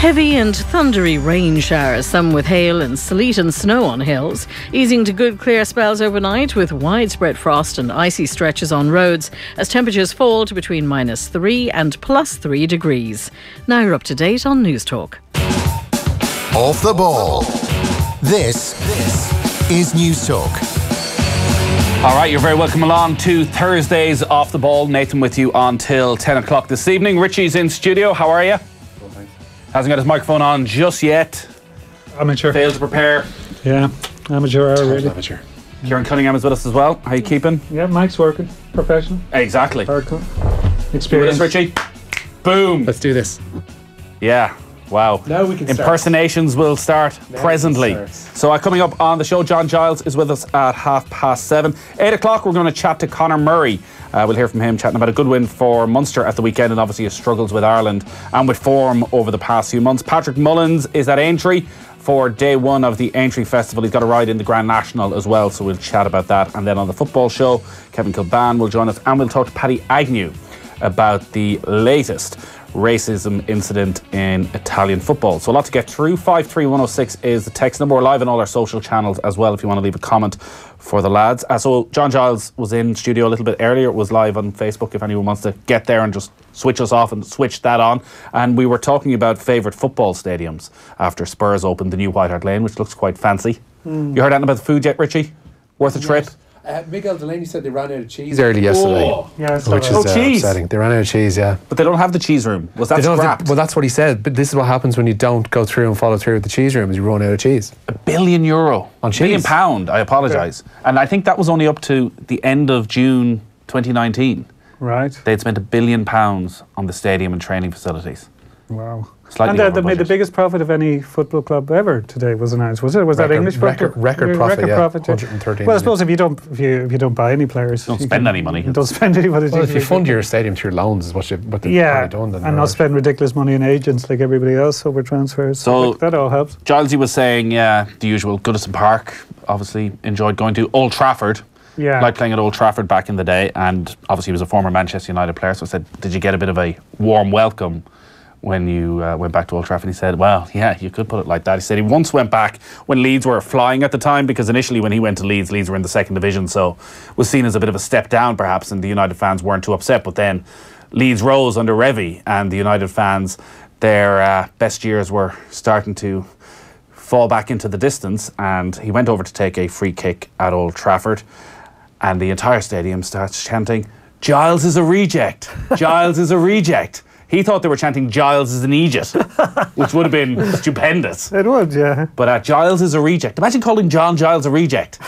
Heavy and thundery rain showers, some with hail and sleet and snow on hills, easing to good clear spells overnight with widespread frost and icy stretches on roads as temperatures fall to between -3 and +3 degrees. Now you're up to date on News Talk. Off the ball. This is News Talk. All right, you're very welcome along to Thursday's Off the Ball. Nathan with you until 10 o'clock this evening. Richie's in studio. How are you? Well, thanks. Hasn't got his microphone on just yet. Amateur. Failed to prepare. Yeah, amateur hour, really. Amateur. Kieran Cunningham is with us as well. How are you keeping? Yeah, Mike's working. Professional. Exactly. Hardcore. You Experience. with us, Richie? Boom. Let's do this. Yeah. Wow. Now we can start. Impersonations will start presently. can start. So coming up on the show, John Giles is with us at 7:30. 8 o'clock, we're going to chat to Conor Murray. We'll hear from him chatting about a good win for Munster at the weekend and obviously his struggles with Ireland and with form over the past few months. Patrick Mullins is at Aintree for day one of the Aintree Festival. He's got a ride in the Grand National as well, so we'll chat about that. And then on the football show, Kevin Kilban will join us and we'll talk to Paddy Agnew about the latest racism incident in Italian football. So a lot to get through. 53106 is the text number. We're live on all our social channels as well if you want to leave a comment for the lads. So John Giles was in studio a little bit earlier. It was live on Facebook if anyone wants to get there and just switch us off and switch that on. And we were talking about favourite football stadiums after Spurs opened the new White Hart Lane, which looks quite fancy. You heard anything about the food yet, Richie? Worth a trip? Miguel Delaney said they ran out of cheese early yesterday. Yeah, Which is cheese. upsetting. They ran out of cheese, yeah. But they don't have the cheese room. Was that They don't have scrapped? well, that's what he said. But this is what happens when you don't go through and follow through with the cheese room, is you run out of cheese. €1 billion. On £1 billion, cheese. I apologise. And I think that was only up to the end of June 2019. Right. They'd spent £1 billion on the stadium and training facilities. Wow. Slightly And over they made the budget. biggest profit of any football club ever today, was announced. Was it? Was that English football? Record profit, yeah. profit, 113 Well, I suppose if you don't buy any players, Don't spend any money. You don't spend any money. Well, if you fund your stadium through loans, is what they've yeah, done. Then and not spend ridiculous money on agents like everybody else over transfers. So- that all helps. Gilesy was saying, yeah, the usual. Goodison Park, obviously enjoyed going to. Old Trafford. Yeah. Liked playing at Old Trafford back in the day, and obviously he was a former Manchester United player, so I said, did you get a bit of a warm welcome when you went back to Old Trafford? He said, well, yeah, you could put it like that. He said he once went back when Leeds were flying at the time, because initially when he went to Leeds were in the second division, so was seen as a bit of a step down perhaps, and the United fans weren't too upset. But then Leeds rose under Revie, and the United fans, their best years were starting to fall back into the distance, and he went over to take a free kick at Old Trafford, and the entire stadium starts chanting, Giles is a reject, Giles is a reject. He thought they were chanting Giles is an Egypt, which would have been stupendous. It would, yeah. But Giles is a reject. Imagine calling John Giles a reject.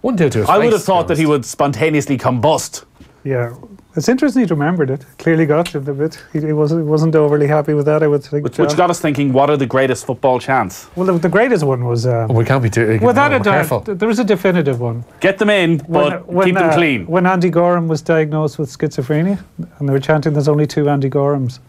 Wouldn't do it to his I would face, have thought to that be he honest. would spontaneously combust. Yeah. It's interesting he'd remembered it. Clearly got it a bit. He wasn't overly happy with that, I would think. Which got us thinking, what are the greatest football chants? Well, the greatest one was... We can't be too careful. There was a definitive one. Get them in, but keep them clean. When Andy Gorham was diagnosed with schizophrenia, and they were chanting, there's only 2 Andy Gorhams.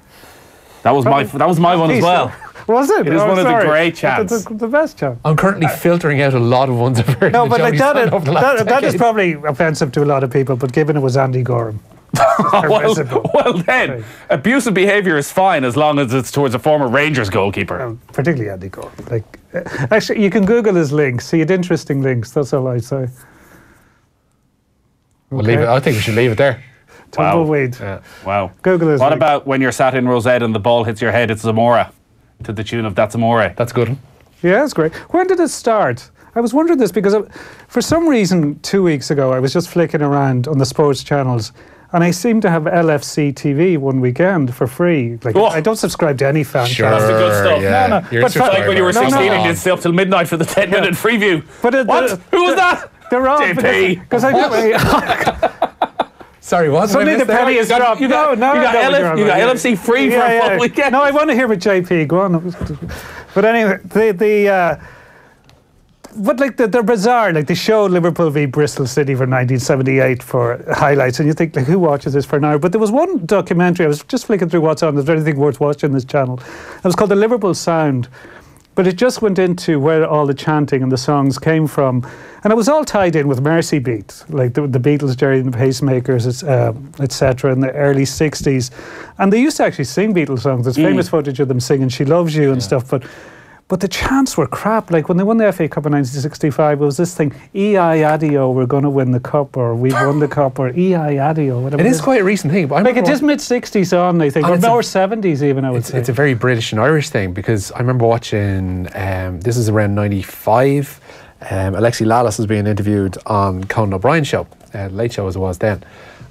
That was my one as well. Was it? It is one of the great chants. It's the best chant. I'm currently filtering out a lot of ones I've heard. No, but like that is is probably offensive to a lot of people, but given it was Andy Gorham. well then, abusive behaviour is fine as long as it's towards a former Rangers goalkeeper. Particularly Andy Gorham. Like, actually, you can Google his links. He had interesting links. That's all I'd say. We'll leave it. I think we should leave it there. Tumbleweed. Yeah. Wow. Google his What links. about when you're sat in Rosette and the ball hits your head, it's Zamora, to the tune of That's Amore? That's a good one. Yeah, that's great. When did it start? I was wondering this because for some reason 2 weeks ago I was just flicking around on the sports channels and I seem to have LFC TV one weekend for free. Like I don't subscribe to any fan Sure. channel. That's the good stuff. Yeah. No. You're But like when you were No, 16 no. and you'd stay up till midnight for the 10-minute preview. But What? Who was that? They're all JP. because I Sorry, what? suddenly the penny is dropped. You got LFC free for a full weekend. No, I want to hear what JP. Go on. But anyway, but like they're bizarre. Like they show Liverpool v Bristol City for 1978 for highlights, and you think, like, who watches this for an hour? But there was one documentary. I was just flicking through what's on. Is there anything worth watching this channel? It was called The Liverpool Sound, But it just went into where all the chanting and the songs came from. And it was all tied in with Mercy Beat, like the Beatles, Jerry and the Pacemakers, etc. in the early 60s. And they used to actually sing Beatles songs. There's famous footage of them singing She Loves You and stuff. But the chants were crap. Like when they won the FA Cup in 1965, it was this thing, E.I. Adio, we're going to win the cup, or we won the cup, or E.I. Adio, whatever. It is quite a recent thing. But like it is mid-60s on, I think, or more 70s even, I would say. It's a very British and Irish thing, because I remember watching, this is around 95, Alexi Lalas was being interviewed on Conan O'Brien's show, Late Show as it was then,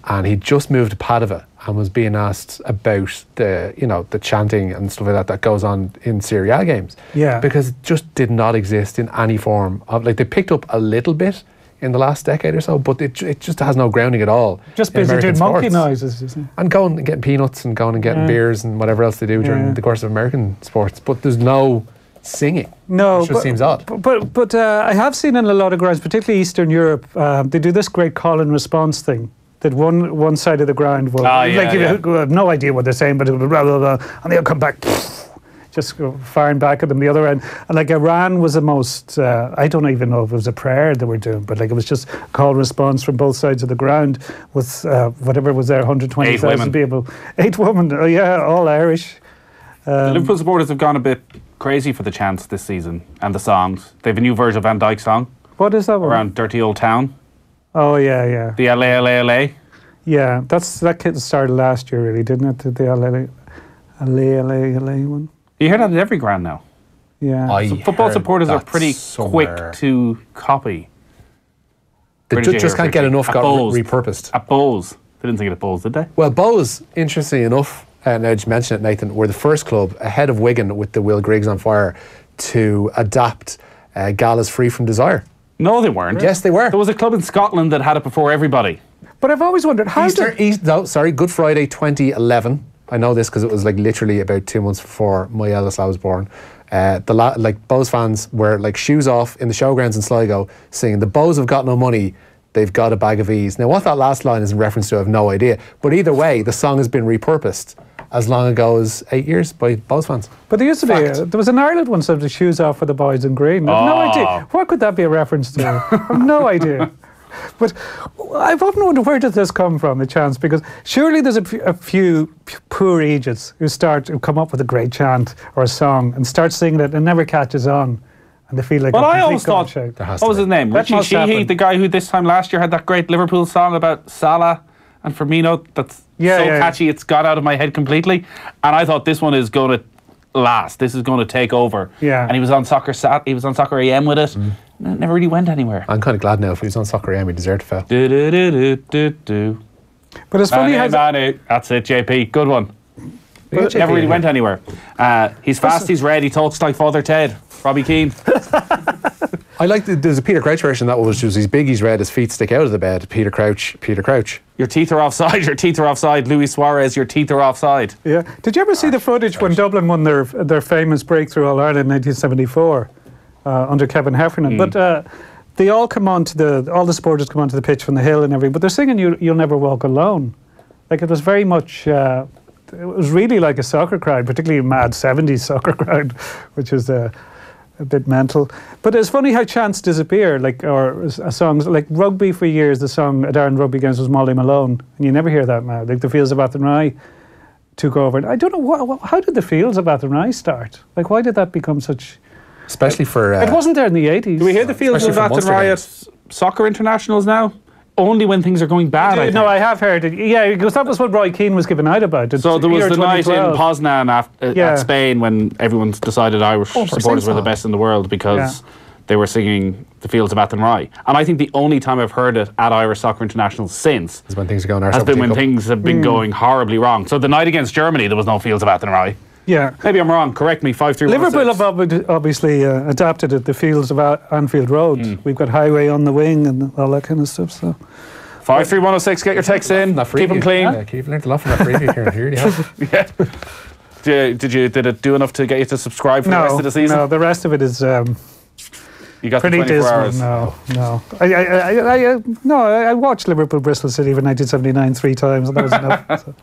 and he just moved to Padova and was being asked about the chanting and stuff like that goes on in Serie A games. Yeah. Because it just did not exist in any form of, like, they picked up a little bit in the last decade or so, but it just has no grounding at all. Just busy doing monkey noises, isn't it? And going and getting peanuts and going and getting beers and whatever else they do during the course of American sports. But there's no singing. No, it just seems odd. But I have seen in a lot of grounds, particularly Eastern Europe, they do this great call and response thing. That one side of the ground will, you have no idea what they're saying, but it will blah, blah, blah, and they'll come back, just firing back at them the other end. And like Iran was the most, I don't even know if it was a prayer they were doing, but like it was just call and response from both sides of the ground with whatever was there, 120,000 people. 8 women, all Irish. The Liverpool supporters have gone a bit crazy for the chants this season and the songs. They have a new version of Van Dyke's song. What is that one? Around Dirty Old Town. Oh, yeah. The LA. Yeah, that kit started last year, really, didn't it? The LA one. You hear that at every ground now. Yeah. So football supporters are pretty quick to copy. They just can't get enough got repurposed. At Bowes. They didn't sing it at Bowes, did they? Well, Bowes, interestingly enough, now that you mention it, Nathan, were the first club ahead of Wigan with the Will Griggs on Fire to adapt Gala's Free From Desire. No, they weren't. Yes, they were. There was a club in Scotland that had it before everybody. But I've always wondered how Good Friday 2011. I know this because it was like literally about 2 months before my eldest lad was born. Bowes fans were like shoes off in the showgrounds in Sligo singing, "The Bows have got no money, they've got a bag of ease." Now, what that last line is in reference to, I have no idea. But either way, the song has been repurposed as long ago as 8 years by Bowes fans. But there used to be, there was an Ireland one said the shoes off for the boys in green. I have no idea. What could that be a reference to? I have no idea. But I've often wondered, where does this come from, the chants? Because surely there's a few poor idiots who come up with a great chant or a song and start singing it and never catches on. And they feel like I always thought, what was his name? Richie Sheehy, the guy who this time last year had that great Liverpool song about Salah and Firmino that's catchy it's got out of my head completely. And I thought this one is going to last. This is going to take over. Yeah. And he was on Soccer AM with it. And it never really went anywhere. I'm kind of glad now if he was on Soccer AM, he deserved to fail. But it's funny how... That's it, JP. Good one. But it never really went anywhere. He's fast, he's red, he talks like Father Ted. Robbie Keane. I like there's a Peter Crouch version that was just he's big, he's red, his feet stick out of the bed. Peter Crouch. Your teeth are offside, your teeth are offside. Luis Suarez, your teeth are offside. Yeah. Did you ever see the footage when Dublin won their famous breakthrough All Ireland in 1974 under Kevin Heffernan? But they all come onto all the supporters come onto the pitch from the hill and everything, but they're singing You'll Never Walk Alone. Like it was very much... it was really like a soccer crowd, particularly a mad 70s soccer crowd, which is a bit mental. But it's funny how chants disappear, or songs like rugby for years. The song at Ireland rugby games was Molly Malone, and you never hear that now. Like the Fields of Athenry took over. And I don't know how did the Fields of Athenry start? Like why did that become such? Especially for it wasn't there in the 80s. Do we hear the Fields of Athenry at soccer internationals now? Only when things are going bad. No, I have heard it. Yeah, because that was what Roy Keane was giving out about. So there was the night in Poznan at Spain when everyone decided Irish supporters were the best in the world because they were singing the Fields of Athenry. And I think the only time I've heard it at Irish Soccer International since is when things are going has been when things have been going horribly wrong. So the night against Germany, there was no Fields of Athenry. Yeah. Maybe I'm wrong. Correct me. 5-3. Liverpool have obviously adapted it, the Fields of Anfield Road. We've got Highway on the wing and all that kind of stuff. So 53106. Get your texts in. Keep them clean. Yeah, you've learned a lot from that preview, Kieran. Here you have. Yeah. Did it do enough to get you to subscribe for the rest of the season? No, the rest of it is. You got pretty the 24 dismal. hours. No. I watched Liverpool Bristol City for 1979 3 times, and that was enough. So.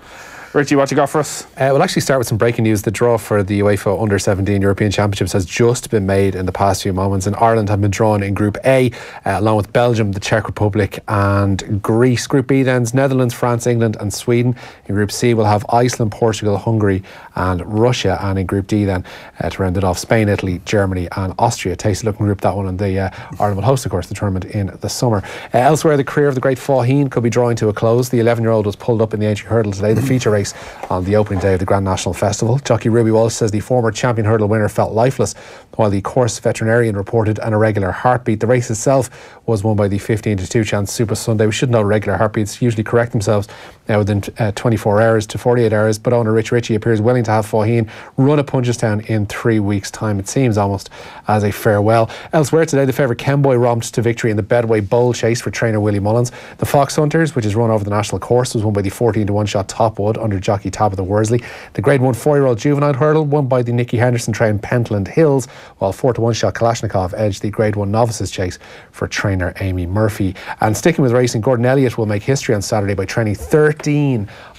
Richie, what you got for us? We'll actually start with some breaking news. The draw for the UEFA Under-17 European Championships has just been made in the past few moments, and Ireland have been drawn in Group A, along with Belgium, the Czech Republic and Greece. Group B then is Netherlands, France, England and Sweden. In Group C we'll have Iceland, Portugal, Hungary and Russia. And in Group D then, to round it off, Spain, Italy, Germany and Austria. Tasty looking group, that one. And Ireland will host, of course, the tournament in the summer. Elsewhere, the career of the great Faugheen could be drawing to a close. The 11-year-old was pulled up in the entry hurdle today, the feature race on the opening day of the Grand National Festival. Jockey Ruby Walsh says the former champion hurdle winner felt lifeless, while the course veterinarian reported an irregular heartbeat. The race itself was won by the 15-2 chance Super Sunday. We should know regular heartbeats usually correct themselves within 24 hours to 48 hours, but owner Richie appears willing to have Faugheen run at Punchestown in 3 weeks' time. It seems almost as a farewell. Elsewhere today, the favourite Kenboy romped to victory in the Bedway Bowl Chase for trainer Willie Mullins. The Fox Hunters, which is run over the national course, was won by the 14-1 shot Topwood under jockey Tabitha Worsley. The Grade 1 4-year-old juvenile hurdle won by the Nicky Henderson trained Pentland Hills, while 4-1 shot Kalashnikov edged the Grade 1 novices chase for trainer Amy Murphy. And sticking with racing, Gordon Elliott will make history on Saturday by training 13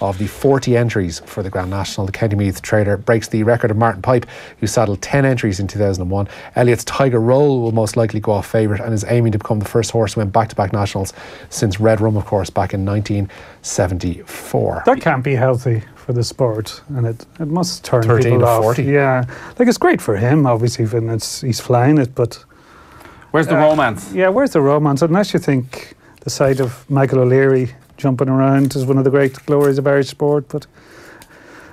of the 40 entries for the Grand National. The County Meath trader breaks the record of Martin Pipe, who saddled 10 entries in 2001. Elliott's Tiger Roll will most likely go off favourite and is aiming to become the first horse to win back-to-back nationals since Red Rum, of course, back in 1974. That can't be healthy for the sport, and it must turn 13 people to off. 40. Yeah, like it's great for him, obviously, when he's flying it, but Where's the romance? yeah, where's the romance? Unless you think the sight of Michael O'Leary jumping around is one of the great glories of Irish sport, but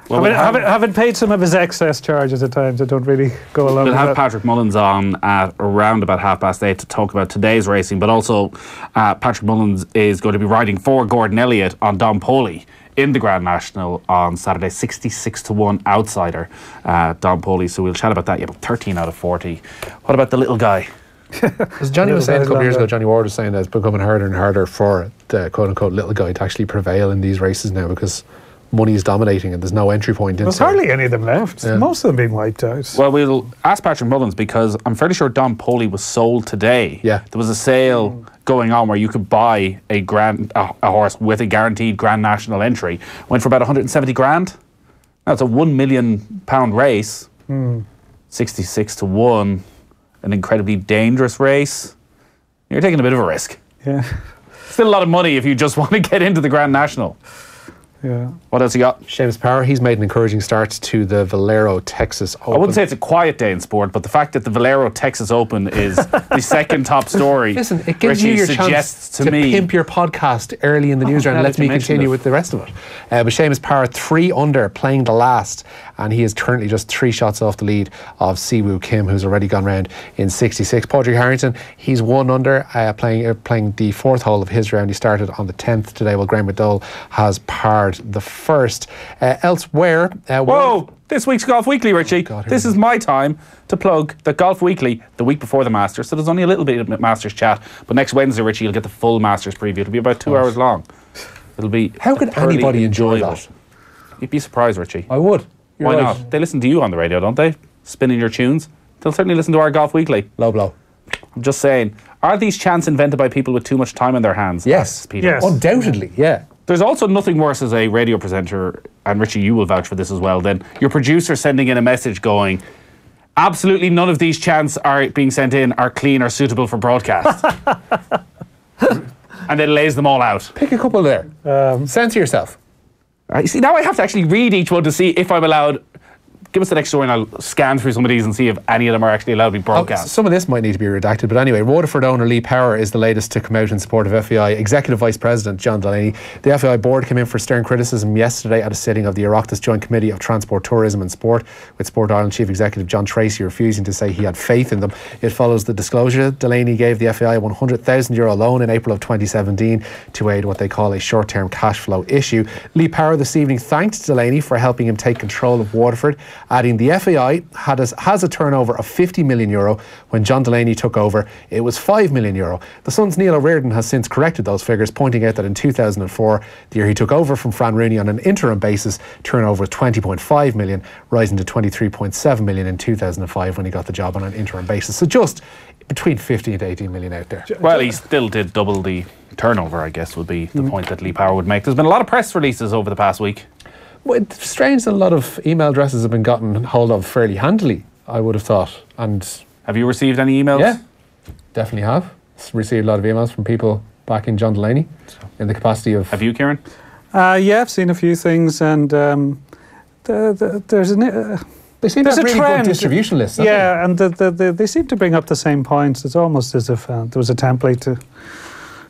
having paid some of his excess charges at times, I don't really go along We'll with have that. Patrick Mullins on at around about 8:30 to talk about today's racing, but also Patrick Mullins is going to be riding for Gordon Elliott on Don Poley in the Grand National on Saturday. 66-1 outsider, Don Poley. So we'll chat about that. Yeah, but 13 out of 40. What about the little guy? As Johnny was saying a couple of years ago, Johnny Ward was saying that it's becoming harder and harder for the quote-unquote little guy to actually prevail in these races now, because money is dominating and there's no entry point into There's hardly any of them left. Yeah. Most of them being wiped out. Well, we'll ask Patrick Mullins, because I'm fairly sure Don Poley was sold today. Yeah. There was a sale going on where you could buy a horse with a guaranteed Grand National entry. Went for about 170 grand. That's a £1 million race. 66-1. An incredibly dangerous race. You're taking a bit of a risk. Yeah, Still a lot of money if you just want to get into the Grand National. yeah. What else you got? Seamus Power, he's made an encouraging start to the Valero Texas Open. I wouldn't say it's a quiet day in sport, but the fact that the Valero Texas Open is the second top story, Listen, it gives Richie you your suggests chance to me pimp your podcast early in the newsround and now let that me you mentioned continue it. with the rest of it. But Seamus Power 3 under, playing the last, and he is currently just 3 shots off the lead of Siwoo Kim, who's already gone round in 66. Padraig Harrington, he's 1 under, playing the 4th hole of his round. He started on the 10th today, while Graham McDowell has parred the first. Elsewhere, Whoa! This week's Golf Weekly, Richie. God, here This we is my time to plug the Golf Weekly the week before the Masters. So there's only a little bit of Masters chat, but next Wednesday, Richie, you'll get the full Masters preview. It'll be about 2 hours long. It'll be How could thoroughly anybody enjoy enjoyable. that? You'd be surprised, Richie. I would. You're Why right. not? They listen to you on the radio, don't they? Spinning your tunes. They'll certainly listen to our Golf Weekly. Low blow. I'm just saying, are these chants invented by people with too much time on their hands? Yes. Asks Peter. Yes. Undoubtedly, yeah. There's also nothing worse as a radio presenter, and Richie, you will vouch for this as well, than your producer sending in a message going, absolutely none of these chants are being sent in are clean or suitable for broadcast. And then lays them all out. Pick a couple there. Censor yourself. You see, now I have to actually read each one to see if I'm allowed. Give us the next story and I'll scan through some of these and see if any of them are actually allowed to be broadcast. Some of this might need to be redacted, but anyway, Waterford owner Lee Power is the latest to come out in support of FAI Executive Vice President John Delaney. The FAI board came in for stern criticism yesterday at a sitting of the Oireachtas Joint Committee of Transport, Tourism and Sport, with Sport Ireland Chief Executive John Tracy refusing to say he had faith in them. It follows the disclosure Delaney gave the FAI a €100,000 loan in April of 2017 to aid what they call a short-term cash flow issue. Lee Power this evening thanked Delaney for helping him take control of Waterford, adding the FAI has a turnover of €50 million. When John Delaney took over, it was €5 million. The Sun's Neil O'Riordan has since corrected those figures, pointing out that in 2004, the year he took over from Fran Rooney on an interim basis, turnover was $20.5 million, rising to $23.7 million in 2005 when he got the job on an interim basis. So just between 50 and 18 million out there. Well, he still did double the turnover, I guess, would be the point that Lee Power would make. There's been a lot of press releases over the past week. Well, it's strange that a lot of email addresses have been gotten hold of fairly handily, I would have thought. And have you received any emails? Yeah, definitely have. Received a lot of emails from people backing John Delaney in the capacity of... Have you, Kieran? Yeah, I've seen a few things, and there's an... They seem to have really trend. good distribution lists. Yeah, and they seem to bring up the same points. It's almost as if there was a template to...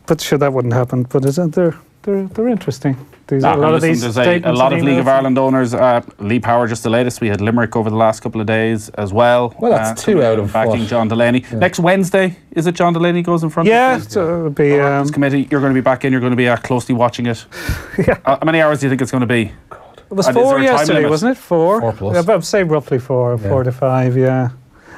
But sure, that wouldn't happen. But they're interesting. There's a lot of these statements. A lot of League of Ireland owners. Lee Power, just the latest. We had Limerick over the last couple of days as well. Well, that's 2 out of backing John Delaney. Yeah. Next Wednesday, is it John Delaney goes in front? Yeah, so it'll be. This committee, you're going to be back in. You're going to be closely watching it. Yeah. How many hours do you think it's going to be? It was 4 yesterday, wasn't it? 4. 4 plus. I'd say roughly 4 to 5. Yeah.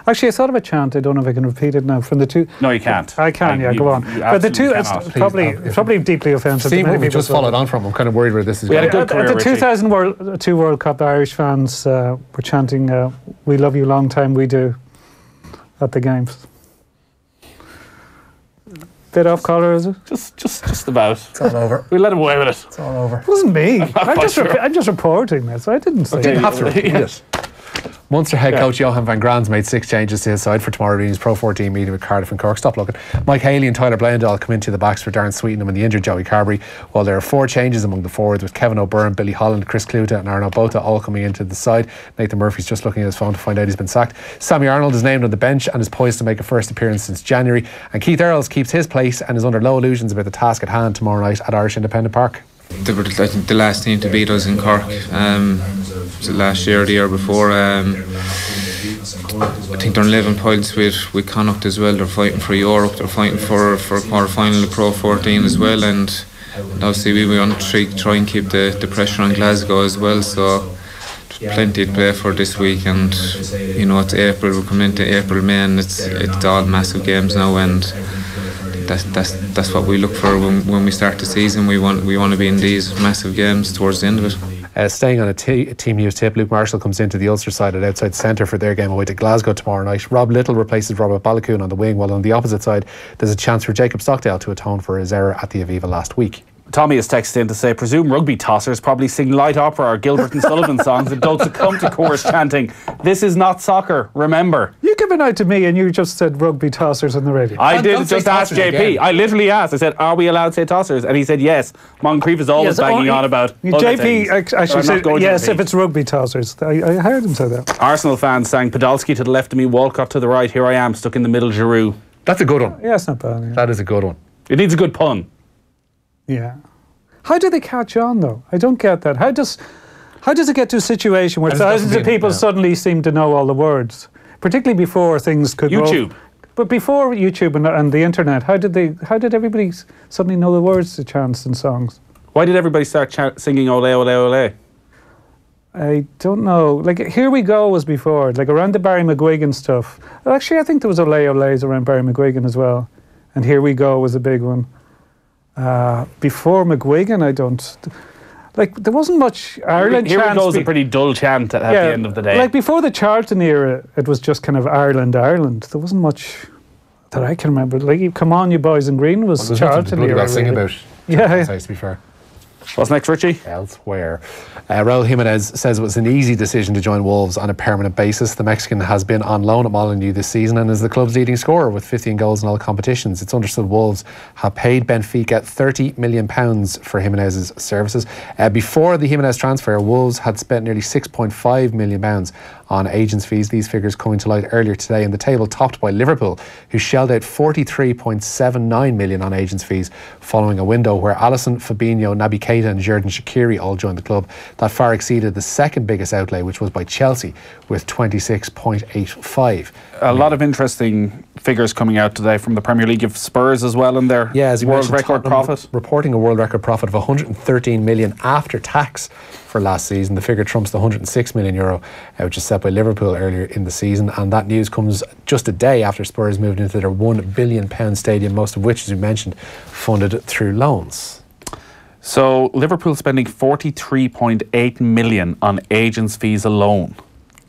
Actually, I thought of a chant. I don't know if I can repeat it now. From the two. No, you can't. I can. Go on. But the two, it's probably deeply offensive. Steve, we just followed on from. I'm kind of worried where this is going. We had a good career, the 2002 World Cup, Irish fans were chanting, "We love you, long time we do," at the games. Bit off color, is it? Just about. It's all over. We let him away with it. It's all over. It wasn't me. I'm just reporting this. I didn't say. You didn't have to repeat it. Munster head coach Johan van Graan's made 6 changes to his side for tomorrow evening's Pro 14 meeting with Cardiff and Cork. Stop looking. Mike Haley and Tyler Blendahl come into the backs for Darren Sweetenham and the injured Joey Carberry, while there are 4 changes among the forwards, with Kevin O'Byrne, Billy Holland, Chris Cluta and Arno Bota all coming into the side. Nathan Murphy's just looking at his phone to find out he's been sacked. Sammy Arnold is named on the bench and is poised to make a first appearance since January, and Keith Earls keeps his place and is under no illusions about the task at hand tomorrow night at Irish Independent Park. They were, I think, the last team to beat us in Cork. Was it last year or the year before? I think they're on 11 points with Connacht as well. They're fighting for Europe. They're fighting for a quarter final of Pro 14 as well. And obviously we want to try and keep the pressure on Glasgow as well. So plenty to play for this week. And you know, it's April. We're coming into April, May, and it's all massive games now. And that's what we look for when we start the season. We want to be in these massive games towards the end of it. Staying on a team news tip, Luke Marshall comes into the Ulster side at outside centre for their game away to Glasgow tomorrow night. Rob Little replaces Robert Balakoon on the wing, while on the opposite side there's a chance for Jacob Stockdale to atone for his error at the Aviva last week. Tommy has texted in to say, presume rugby tossers probably sing light opera or Gilbert and Sullivan songs and don't succumb to chorus chanting, "This is not soccer, remember." You gave it out to me and you just said rugby tossers on the radio. I did just ask JP. Again. I literally asked. I said, "Are we allowed to say tossers?" And he said, "Yes." Moncrief is always banging on about JP actually said yes if it's rugby tossers. I heard him say that. Arsenal fans sang Podolski to the left of me, Walcott to the right. Here I am, stuck in the middle, Giroud. That's a good one. Yeah, it's not bad. Yeah. That is a good one. It needs a good pun. Yeah. How do they catch on though? I don't get that. How does it get to a situation where thousands of people suddenly seem to know all the words, particularly before things could YouTube. But before YouTube and the internet, how did everybody suddenly know the words to chants and songs? Why did everybody start singing "Ole Ole Ole"? I don't know. Like Here We Go was before, like around the Barry McGuigan stuff. Actually, I think there was Ole Ole's around Barry McGuigan as well, and Here We Go was a big one. Before McGuigan, I don't... Like, there wasn't much Ireland chants. Here We Go is a pretty dull chant at the end of the day. Like, before the Charlton era, it was just kind of Ireland. There wasn't much that I can remember. Like, Come On You Boys in Green was Charlton era. Well, sing about. Yeah. To be fair. What's next, Richie? Elsewhere. Raul Jimenez says it was an easy decision to join Wolves on a permanent basis. The Mexican has been on loan at Molineux this season and is the club's leading scorer with 15 goals in all competitions. It's understood Wolves have paid Benfica £30 million for Jimenez's services. Before the Jimenez transfer, Wolves had spent nearly £6.5 million on agents' fees. These figures coming to light earlier today in the table, topped by Liverpool, who shelled out £43.79 million on agents' fees following a window where Alisson, Fabinho, Naby Keita and Xherdan Shaqiri all joined the club. That far exceeded the second biggest outlay, which was by Chelsea, with 26.85. A lot of interesting figures coming out today from the Premier League of Spurs as well in their world record profit. Reporting a world record profit of 113 million after tax for last season. The figure trumps the €106 million, which is set by Liverpool earlier in the season. And that news comes just a day after Spurs moved into their £1 billion stadium, most of which, as you mentioned, funded through loans. So Liverpool spending 43.8 million on agents' fees alone.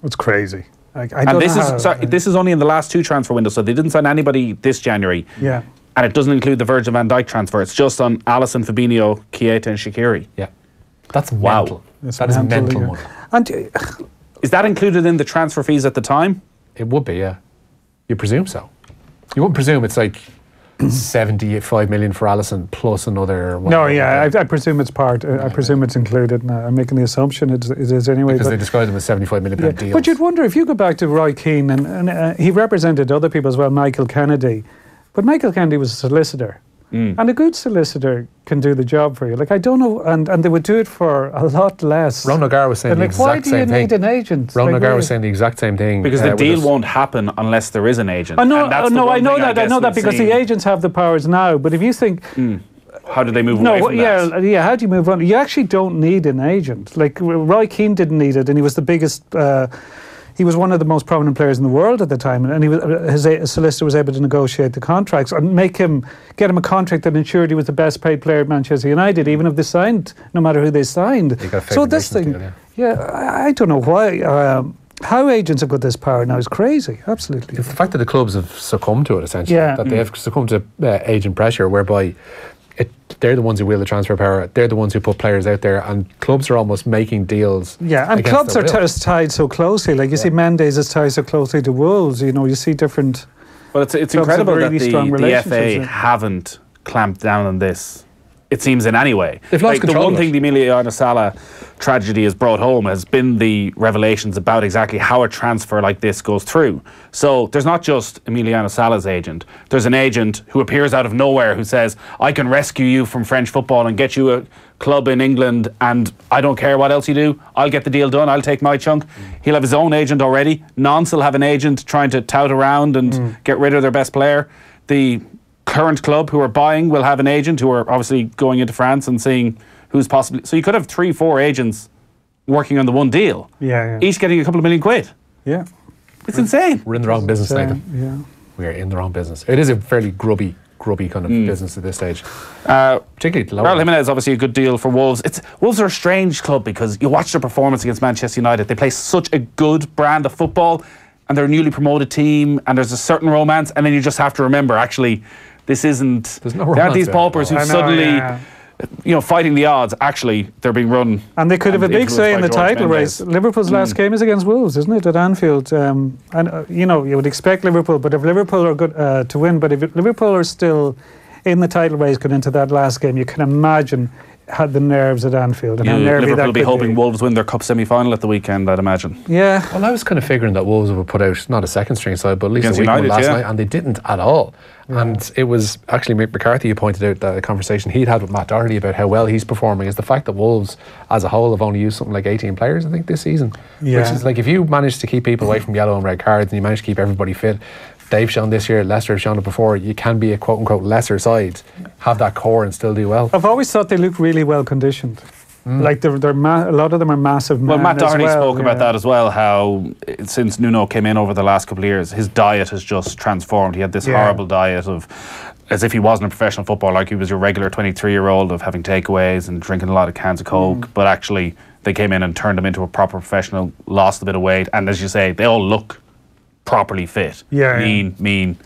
It's crazy. This is only in the last 2 transfer windows, so they didn't sign anybody this January. Yeah. And it doesn't include the Virgil van Dijk transfer. It's just on Alisson, Fabinho, Keita and Shaqiri. Yeah. That's Wow. mental. It's That is mental yeah. money. And Is that included in the transfer fees at the time? It would be, yeah. You presume so. You wouldn't presume it's like 75 million for Alisson plus another. no, yeah, I presume it's part. I presume it's included. No, I'm making the assumption it is anyway. Because but, they describe them as 75 million pound deals. but you'd wonder if you go back to Roy Keane, and he represented other people as well, Michael Kennedy. But Michael Kennedy was a solicitor. And a good solicitor can do the job for you. Like, I don't know, and they would do it for a lot less. Ron O'Gara was saying And the like, why exact do same you thing. need an agent? Ron Like, O'Gara really? was saying the exact same thing. Because the with deal us. won't happen unless there is an agent. I know, And that's the no, one I know thing that. I guess know that we've because seen. the agents have the powers now. But if you think, How did they move no, away from that? yeah, how do you move on? You actually don't need an agent. Like Roy Keane didn't need it, and he was the biggest. He was one of the most prominent players in the world at the time, and he was, his solicitor was able to negotiate the contracts and get him a contract that ensured he was the best paid player at Manchester United, even if they signed, no matter who they signed. He got a So this favourite thing, deal, yeah. I don't know why. How agents have got this power now is crazy. Absolutely. It's the fact that the clubs have succumbed to it, essentially. Yeah. That they have succumbed to agent pressure, whereby they're the ones who wield the transfer power. They're the ones who put players out there, and clubs are almost making deals. Yeah, and against clubs their are will. tied so closely. Like you see, Mendes is tied so closely to Wolves. You know, you see different. Well, it's clubs incredible have really that strong the relationships, FA yeah. haven't clamped down on this. It seems in any way. They've lost Like, the control one of thing it. the Emiliano Sala tragedy has brought home has been the revelations about exactly how a transfer like this goes through. So there's not just Emiliano Sala's agent. There's an agent who appears out of nowhere who says, I can rescue you from French football and get you a club in England, and I don't care what else you do. I'll get the deal done. I'll take my chunk. He'll have his own agent already. Nantes will have an agent trying to tout around and get rid of their best player. The current club who are buying will have an agent who are obviously going into France and seeing who's possibly. So you could have 3-4 agents working on the one deal, Yeah, each getting a couple of million quid. yeah. It's insane. We're in the wrong business, So, Nathan. yeah. We are in the wrong business. It is a fairly grubby kind of business at this stage. Particularly the lower Raul end. Jimenez is obviously a good deal for Wolves. Wolves are a strange club because you watch their performance against Manchester United. They play such a good brand of football, and they're a newly promoted team, and there's a certain romance, and then you just have to remember, actually, this isn't. There's no they aren't romance these there. paupers who I know, suddenly, yeah. fighting the odds. Actually, they're being run. And they could have a big influenced say in by the George title Mendes. race. Liverpool's last game is against Wolves, isn't it, at Anfield? And you would expect Liverpool, but if Liverpool are good to win, but if Liverpool are still in the title race going into that last game, you can imagine had the nerves at Anfield and how nervy Liverpool that will be could hoping Wolves win their cup semi-final at the weekend, I'd imagine. Yeah. Well, I was kind of figuring that Wolves would put out not a second string side, but at least Against a weak one United, last yeah. night, and they didn't at all. And it was actually Mick McCarthy who pointed out that the conversation he'd had with Matt Doherty about how well he's performing is the fact that Wolves as a whole have only used something like 18 players, I think, this season. Yeah. Which is like, if you manage to keep people away from yellow and red cards and you manage to keep everybody fit, they've shown this year, Leicester have shown it before, you can be a quote-unquote lesser side, have that core and still do well. I've always thought they look really well conditioned. Like they're a lot of them are massive. Well, men Matt as Doherty well, spoke about yeah. that as well, how since Nuno came in over the last couple of years, his diet has just transformed. He had this horrible diet of, as if he wasn't a professional footballer, like he was your regular 23-year-old of having takeaways and drinking a lot of cans of Coke, but actually they came in and turned him into a proper professional, lost a bit of weight, and as you say, they all look properly fit. Yeah, mean,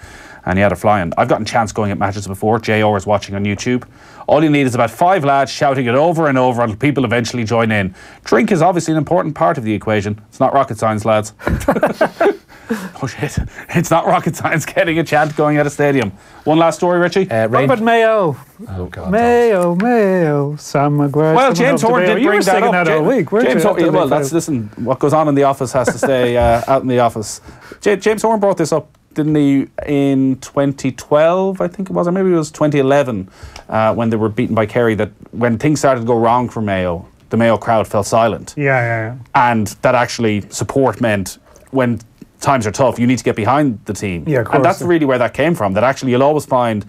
and he had a flying. I've gotten chants going at matches before. JR is watching on YouTube. All you need is about 5 lads shouting it over and over and people eventually join in. Drink is obviously an important part of the equation. It's not rocket science, lads. Oh shit. It's not rocket science getting a chant going at a stadium. One last story, Richie. What about Mayo? Oh, God. Mayo, Sam Maguire. Well, James Horn did You bring were that singing up. that all week, weren't James you? Horn, well, that's, listen, what goes on in the office has to stay out in the office. James Horn brought this up, didn't he, in 2012, I think it was, or maybe it was 2011, when they were beaten by Kerry, that when things started to go wrong for Mayo, the Mayo crowd fell silent. Yeah. And that actually support meant when times are tough, you need to get behind the team. Yeah, of course. And that's really where that came from, that actually you'll always find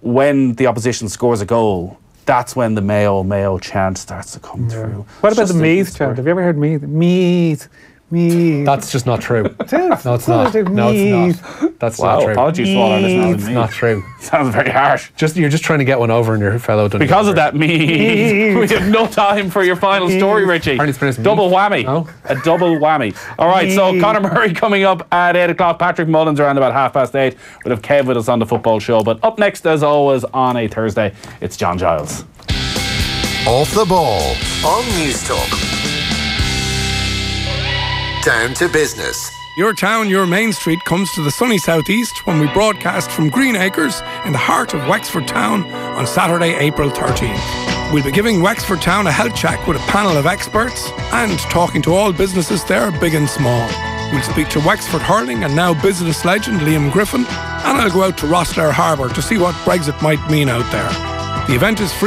when the opposition scores a goal, that's when the Mayo chant starts to come through. What about It's the just a Meath story. chant? Have you ever heard Meath? That's just not true. No, it's not. No, it's not. That's Wow, not true. apologies to all our listeners. It's not true. Sounds very harsh. You're just trying to get one over on your fellow Dundee. Because of that, we have no time for your final story, Richie. Apparently it's pronounced Double Meath. whammy. No. A double whammy. All right, so Conor Murray coming up at 8 o'clock. Patrick Mullins around about 8:30. We'll have Kev with us on the football show. But up next, as always, on a Thursday, it's John Giles. Off the Ball on Newstalk. Down to business. Your town, your main street comes to the sunny southeast when we broadcast from Green Acres in the heart of Wexford Town on Saturday, April 13th. We'll be giving Wexford Town a health check with a panel of experts and talking to all businesses there, big and small. We'll speak to Wexford hurling and now business legend Liam Griffin, and I'll go out to Rosslare Harbour to see what Brexit might mean out there. The event is free.